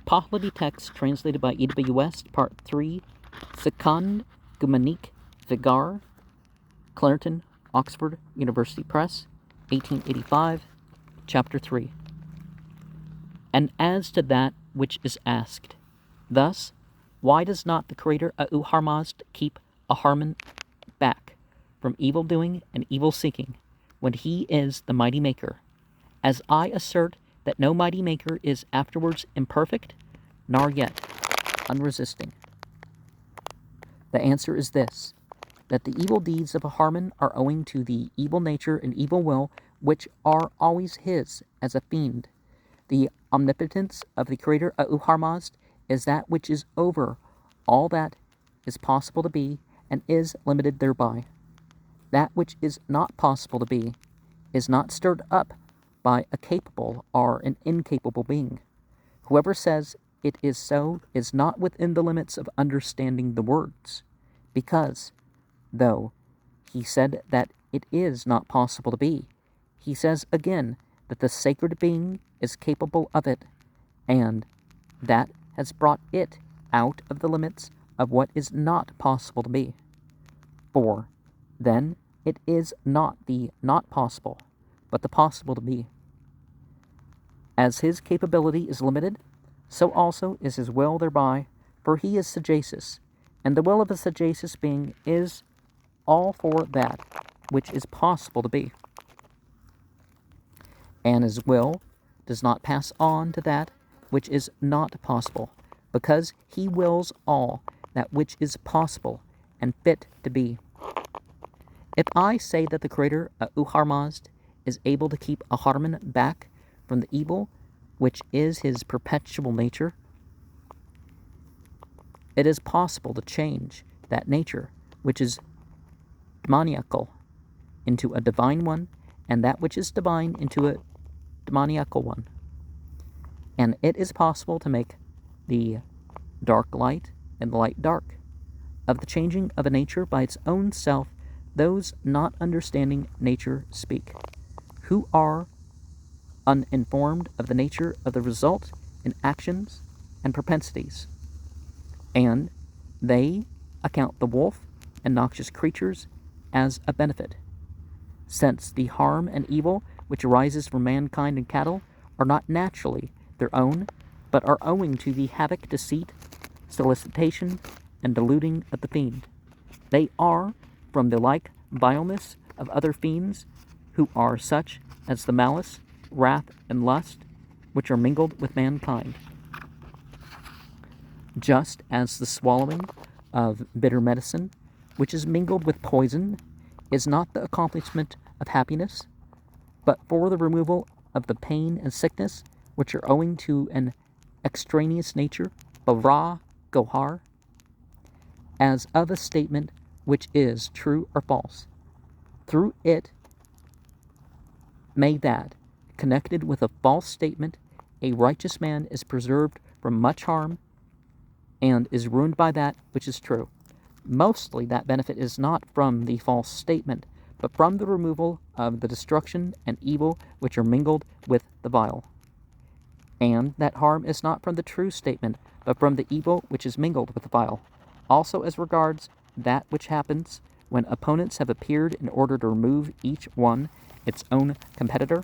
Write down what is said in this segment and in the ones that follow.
Pahlavi text translated by E.W. West, Part 3, Sikand Gumanik Vigar, Clarendon, Oxford University Press, 1885, Chapter 3. And as to that which is asked, thus, why does not the Creator Ahurmazd keep Ahriman back from evil doing and evil seeking, when he is the mighty maker? As I assert that no mighty maker is afterwards imperfect, nor yet unresisting. The answer is this, that the evil deeds of Ahriman are owing to the evil nature and evil will which are always his as a fiend. The omnipotence of the Creator Ahurmazd is that which is over all that is possible to be and is limited thereby. That which is not possible to be is not stirred up by a capable or an incapable being. Whoever says it is so is not within the limits of understanding the words, because, though he said that it is not possible to be, he says again that the sacred being is capable of it, and that has brought it out of the limits of what is not possible to be. For then it is not the not possible, but the possible to be. As his capability is limited, so also is his will thereby, for he is sagacious, and the will of a sagacious being is all for that which is possible to be. And his will does not pass on to that which is not possible, because he wills all that which is possible and fit to be. If I say that the Creator Ahurmazd is able to keep Ahriman back from the evil which is his perpetual nature, it is possible to change that nature which is demoniacal into a divine one, and that which is divine into a demoniacal one. And it is possible to make the dark light and the light dark. Of the changing of a nature by its own self, those not understanding nature speak, who are uninformed of the nature of the result in actions and propensities, and they account the wolf and noxious creatures as a benefit, since the harm and evil which arises from mankind and cattle are not naturally their own, but are owing to the havoc, deceit, solicitation, and deluding of the fiend. They are from the like vileness of other fiends, who are such as the malice, wrath, and lust, which are mingled with mankind. Just as the swallowing of bitter medicine, which is mingled with poison, is not the accomplishment of happiness, but for the removal of the pain and sickness which are owing to an extraneous nature, bara gohar, as of a statement which is true or false. Through it may that, connected with a false statement, a righteous man is preserved from much harm and is ruined by that which is true. Mostly that benefit is not from the false statement, but from the removal of the destruction and evil which are mingled with the vile. And that harm is not from the true statement, but from the evil which is mingled with the vile. Also as regards that which happens when opponents have appeared in order to remove each one its own competitor,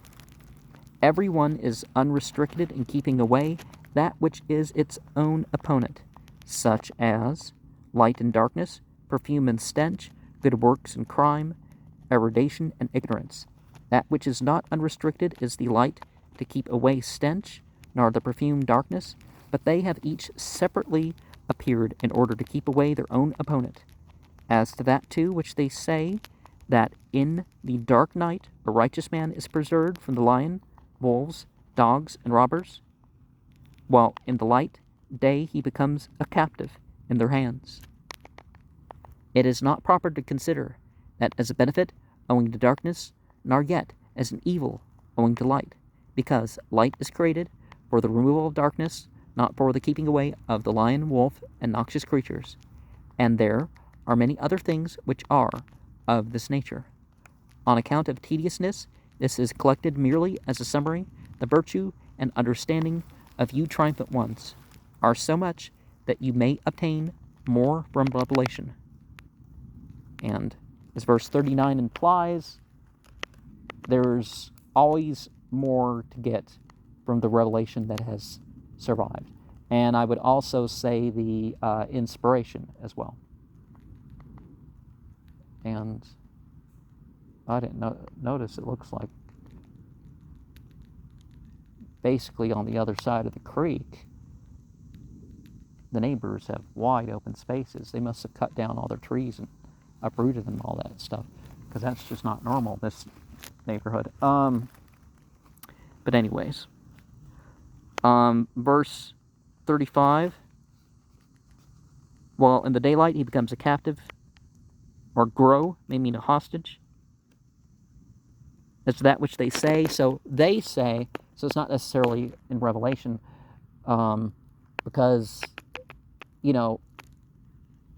every one is unrestricted in keeping away that which is its own opponent, such as light and darkness, perfume and stench, good works and crime, erudition and ignorance. That which is not unrestricted is the light to keep away stench, nor the perfume darkness, but they have each separately appeared in order to keep away their own opponent. As to that too which they say, that in the dark night a righteous man is preserved from the lion, wolves, dogs, and robbers, while in the light day he becomes a captive in their hands. It is not proper to consider that as a benefit owing to darkness, nor yet as an evil owing to light, because light is created for the removal of darkness, not for the keeping away of the lion, wolf, and noxious creatures. And there are many other things which are of this nature. On account of tediousness, this is collected merely as a summary, the virtue and understanding of you triumphant ones. are so much that you may obtain more from revelation. And as verse 39 implies, there's always more to get from the revelation that has survived. And I would also say the inspiration as well. And I didn't notice, it looks like basically on the other side of the creek, the neighbors have wide open spaces. They must have cut down all their trees and uprooted them, all that stuff, because that's just not normal, this neighborhood. But anyways, verse 35, while in the daylight he becomes a captive, or grow may mean a hostage. It's that which they say. So they say, so it's not necessarily in Revelation, because, you know,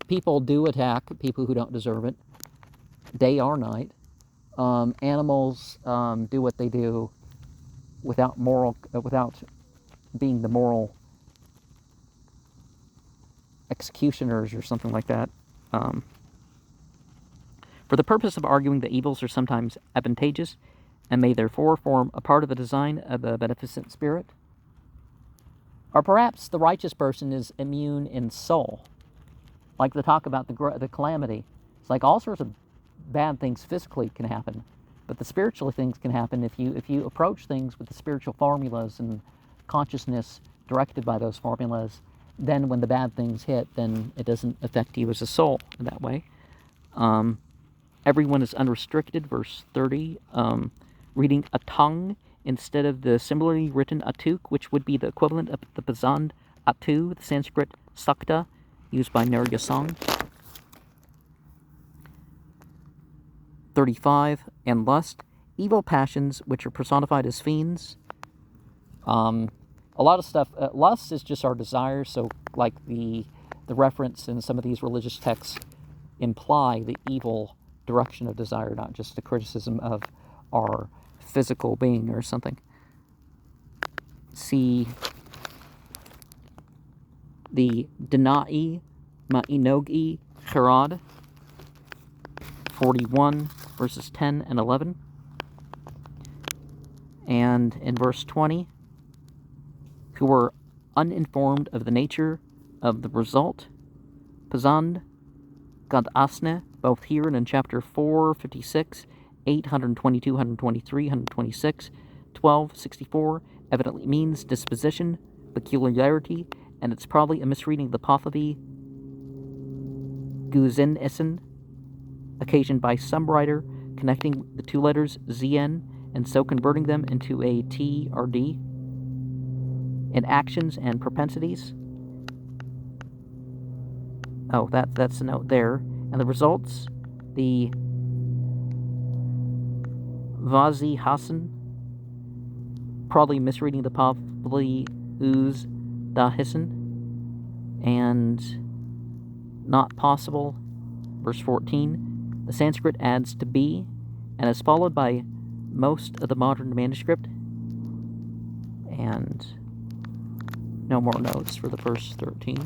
people do attack people who don't deserve it, day or night. Animals do what they do without being the moral executioners or something like that. For the purpose of arguing that evils are sometimes advantageous and may therefore form a part of the design of a beneficent spirit. Or perhaps the righteous person is immune in soul. Like the talk about the calamity. It's like all sorts of bad things physically can happen, but the spiritual things can happen if you approach things with the spiritual formulas and consciousness directed by those formulas. Then when the bad things hit, then it doesn't affect you as a soul in that way. Everyone is unrestricted, verse 30. Reading a tongue instead of the similarly written atuk, which would be the equivalent of the Pazand atu, the Sanskrit sakta, used by Naryasang. 35. And lust, evil passions which are personified as fiends. A lot of stuff, lust is just our desire, so like the reference in some of these religious texts imply the evil direction of desire, not just the criticism of our physical being or something. See the Denai Ma'inogi Charad, 41, verses 10 and 11. And in verse 20, who were uninformed of the nature of the result, Pazand God Asne, both here and in chapter 4, 56, 8, 122, 123, 126, 12, 64, evidently means disposition, peculiarity, and it's probably a misreading of the Pahlavi Guzin occasioned by some writer connecting the two letters Zn and so converting them into a T or D. In actions and propensities. Oh, that's a note there. And the results, the Vazi Hassan, probably misreading the Pavli Uz Dahisan, and not possible, verse 14. The Sanskrit adds to be, and is followed by most of the modern manuscript. And no more notes for the first 13.